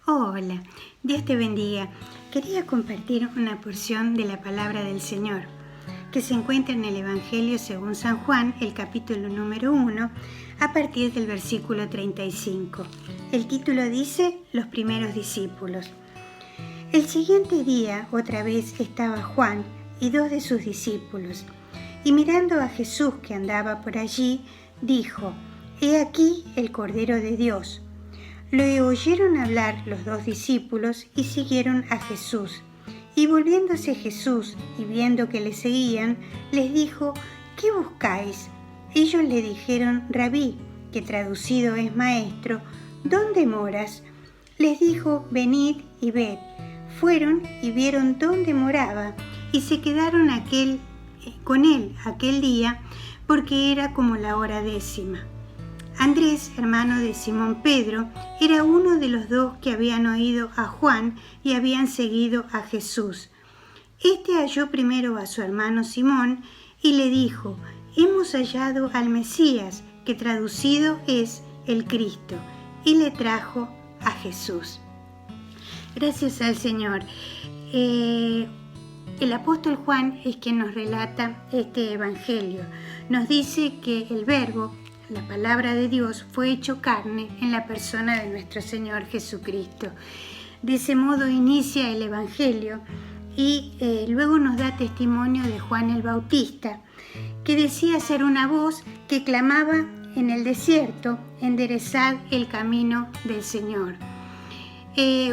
Hola, Dios te bendiga. Quería compartir una porción de la palabra del Señor que se encuentra en el Evangelio según San Juan, el capítulo número 1, a partir del versículo 35. El título dice: Los primeros discípulos. El siguiente día otra vez estaba Juan y 2 de sus discípulos, y mirando a Jesús que andaba por allí, dijo: He aquí el Cordero de Dios. Lo oyeron hablar los 2 discípulos y siguieron a Jesús. Y volviéndose Jesús y viendo que le seguían, les dijo: ¿Qué buscáis? Ellos le dijeron: Rabí, que traducido es maestro, ¿dónde moras? Les dijo: Venid y ved. Fueron y vieron dónde moraba, y se quedaron con él aquel día, porque era como la hora 10:00. Andrés, hermano de Simón Pedro, era uno de los 2 que habían oído a Juan y habían seguido a Jesús. Este halló primero a su hermano Simón y le dijo: Hemos hallado al Mesías, que traducido es el Cristo, y le trajo a Jesús. Gracias al Señor. El apóstol Juan es quien nos relata este evangelio. Nos dice que el Verbo, la palabra de Dios, fue hecho carne en la persona de nuestro Señor Jesucristo. De ese modo inicia el Evangelio y luego nos da testimonio de Juan el Bautista, que decía ser una voz que clamaba en el desierto: enderezad el camino del Señor.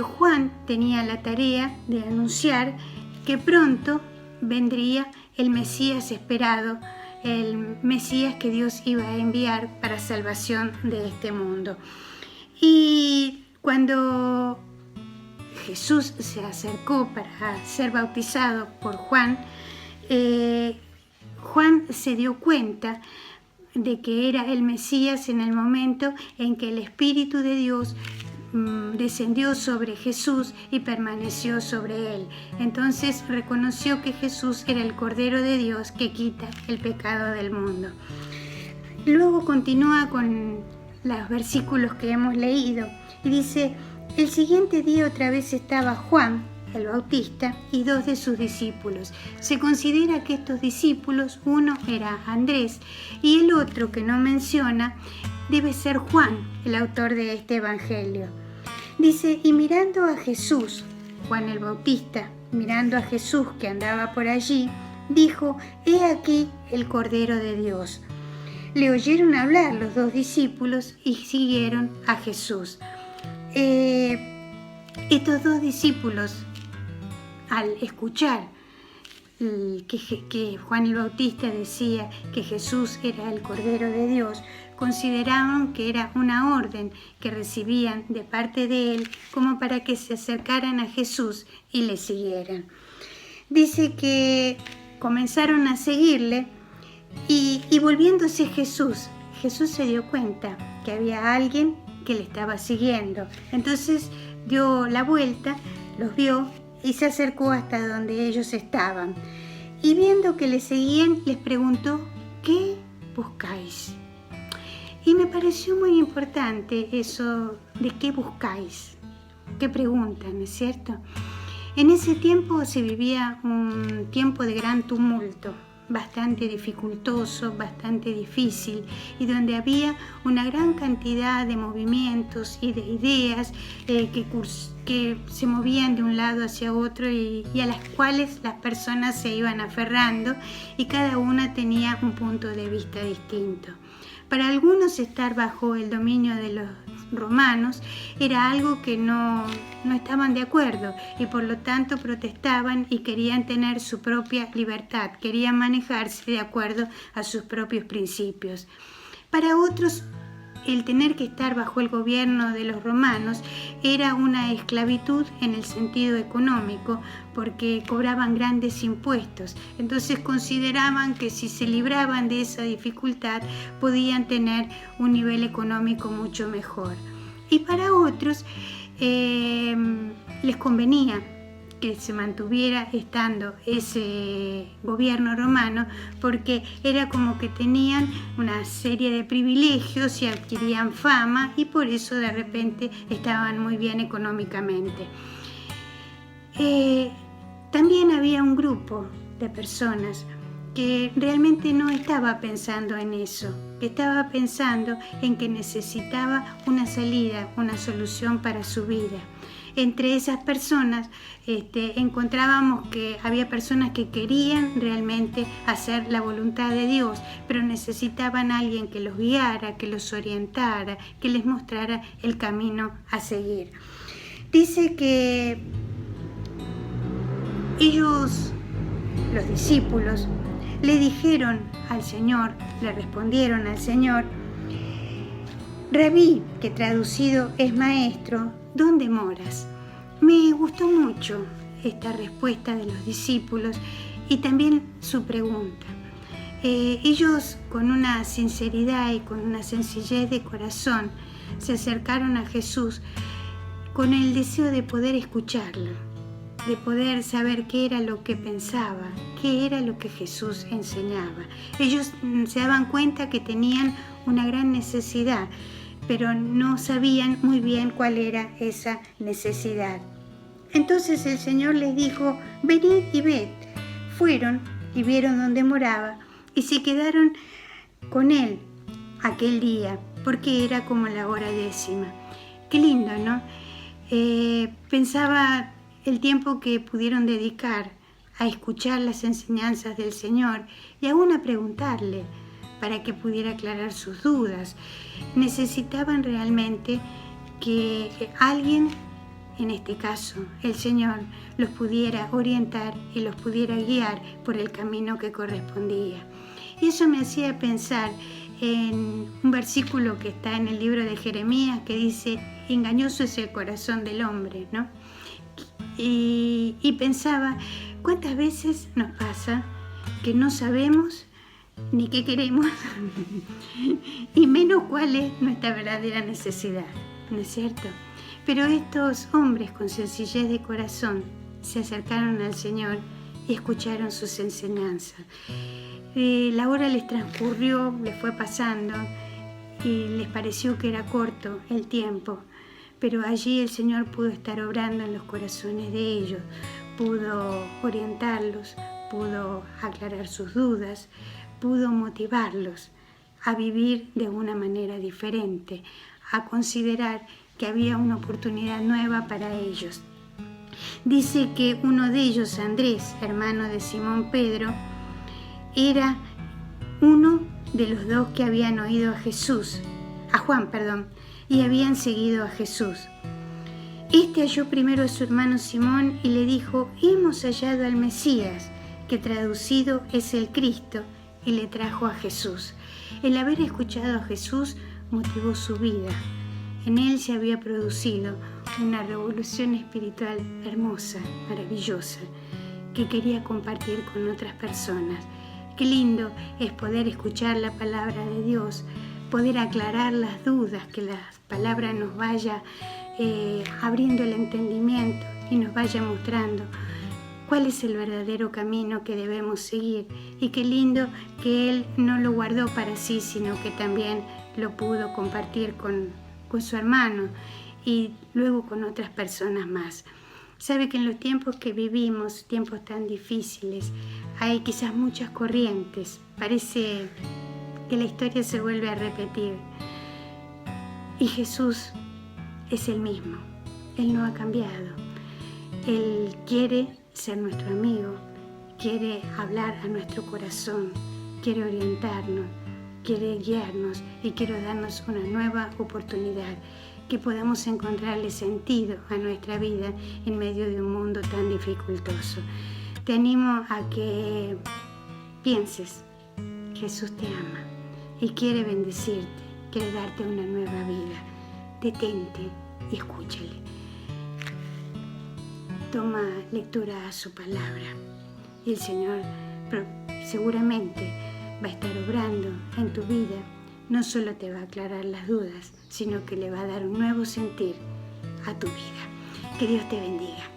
Juan tenía la tarea de anunciar que pronto vendría el Mesías esperado, el Mesías que Dios iba a enviar para salvación de este mundo. Y cuando Jesús se acercó para ser bautizado por Juan, Juan se dio cuenta de que era el Mesías en el momento en que el Espíritu de Dios descendió sobre Jesús y permaneció sobre él. Entonces reconoció que Jesús era el Cordero de Dios que quita el pecado del mundo. Luego continúa con los versículos que hemos leído y dice: el siguiente día otra vez estaba Juan el Bautista y 2 de sus discípulos. Se considera que estos discípulos, uno era Andrés y el otro, que no menciona, debe ser Juan, el autor de este evangelio. Dice: y mirando a Jesús, Juan el Bautista, mirando a Jesús que andaba por allí, dijo: He aquí el Cordero de Dios. Le oyeron hablar los 2 discípulos y siguieron a Jesús. Estos 2 discípulos, al escuchar que Juan el Bautista decía que Jesús era el Cordero de Dios, consideraban que era una orden que recibían de parte de él como para que se acercaran a Jesús y le siguieran. Dice que comenzaron a seguirle y volviéndose Jesús se dio cuenta que había alguien que le estaba siguiendo. Entonces dio la vuelta, los vio y se acercó hasta donde ellos estaban. Y viendo que le seguían, les preguntó: ¿qué buscáis? Y me pareció muy importante eso de qué buscáis, qué preguntan, ¿no es cierto? En ese tiempo se vivía un tiempo de gran tumulto, bastante dificultoso, bastante difícil, y donde había una gran cantidad de movimientos y de ideas que se movían de un lado hacia otro y a las cuales las personas se iban aferrando, y cada una tenía un punto de vista distinto. Para algunos, estar bajo el dominio de los romanos era algo que no estaban de acuerdo y por lo tanto protestaban y querían tener su propia libertad, querían manejarse de acuerdo a sus propios principios. Para otros, el tener que estar bajo el gobierno de los romanos era una esclavitud en el sentido económico, porque cobraban grandes impuestos. Entonces consideraban que si se libraban de esa dificultad podían tener un nivel económico mucho mejor. Y para otros les convenía que se mantuviera estando ese gobierno romano, porque era como que tenían una serie de privilegios y adquirían fama, y por eso de repente estaban muy bien económicamente. También había un grupo de personas que realmente no estaba pensando en eso, que estaba pensando en que necesitaba una salida, una solución para su vida. Entre esas personas encontrábamos que había personas que querían realmente hacer la voluntad de Dios, pero necesitaban a alguien que los guiara, que los orientara, que les mostrara el camino a seguir. Dice que ellos, los discípulos, le dijeron al Señor, le respondieron al Señor: Rabí, que traducido es maestro, ¿dónde moras? Me gustó mucho esta respuesta de los discípulos y también su pregunta. Ellos, con una sinceridad y con una sencillez de corazón, se acercaron a Jesús con el deseo de poder escucharlo, de poder saber qué era lo que pensaba, qué era lo que Jesús enseñaba. Ellos se daban cuenta que tenían una gran necesidad, pero no sabían muy bien cuál era esa necesidad. Entonces el Señor les dijo: venid y ved. Fueron y vieron dónde moraba y se quedaron con él aquel día, porque era como la hora 10. Qué lindo, ¿no? Pensaba el tiempo que pudieron dedicar a escuchar las enseñanzas del Señor y aún a preguntarle para que pudiera aclarar sus dudas. Necesitaban realmente que alguien, en este caso el Señor, los pudiera orientar y los pudiera guiar por el camino que correspondía. Y eso me hacía pensar en un versículo que está en el libro de Jeremías que dice: engañoso es el corazón del hombre, ¿no? Y pensaba, ¿cuántas veces nos pasa que no sabemos ni qué queremos y menos cuál es nuestra verdadera necesidad, ¿no es cierto? Pero estos hombres con sencillez de corazón se acercaron al Señor y escucharon sus enseñanzas. La hora les transcurrió, les fue pasando y les pareció que era corto el tiempo, pero allí el Señor pudo estar obrando en los corazones de ellos, pudo orientarlos, pudo aclarar sus dudas, pudo motivarlos a vivir de una manera diferente, a considerar que había una oportunidad nueva para ellos. Dice que uno de ellos, Andrés, hermano de Simón Pedro, era uno de los dos que habían oído a Juan, y habían seguido a Jesús. Este halló primero a su hermano Simón y le dijo: hemos hallado al Mesías, que traducido es el Cristo, y le trajo a Jesús. El haber escuchado a Jesús motivó su vida. En él se había producido una revolución espiritual hermosa, maravillosa, que quería compartir con otras personas. Qué lindo es poder escuchar la palabra de Dios, poder aclarar las dudas, que la palabra nos vaya abriendo el entendimiento y nos vaya mostrando cuál es el verdadero camino que debemos seguir. Y qué lindo que Él no lo guardó para sí, sino que también lo pudo compartir con su hermano y luego con otras personas más. Sabe que en los tiempos que vivimos, tiempos tan difíciles, hay quizás muchas corrientes. Parece que la historia se vuelve a repetir. Y Jesús es el mismo. Él no ha cambiado. Él quiere ser nuestro amigo, quiere hablar a nuestro corazón, quiere orientarnos, quiere guiarnos y quiere darnos una nueva oportunidad, que podamos encontrarle sentido a nuestra vida en medio de un mundo tan dificultoso. Te animo a que pienses: Jesús te ama y quiere bendecirte, quiere darte una nueva vida. Detente y escúchale. Toma lectura a su palabra y el Señor seguramente va a estar obrando en tu vida. No solo te va a aclarar las dudas, sino que le va a dar un nuevo sentir a tu vida. Que Dios te bendiga.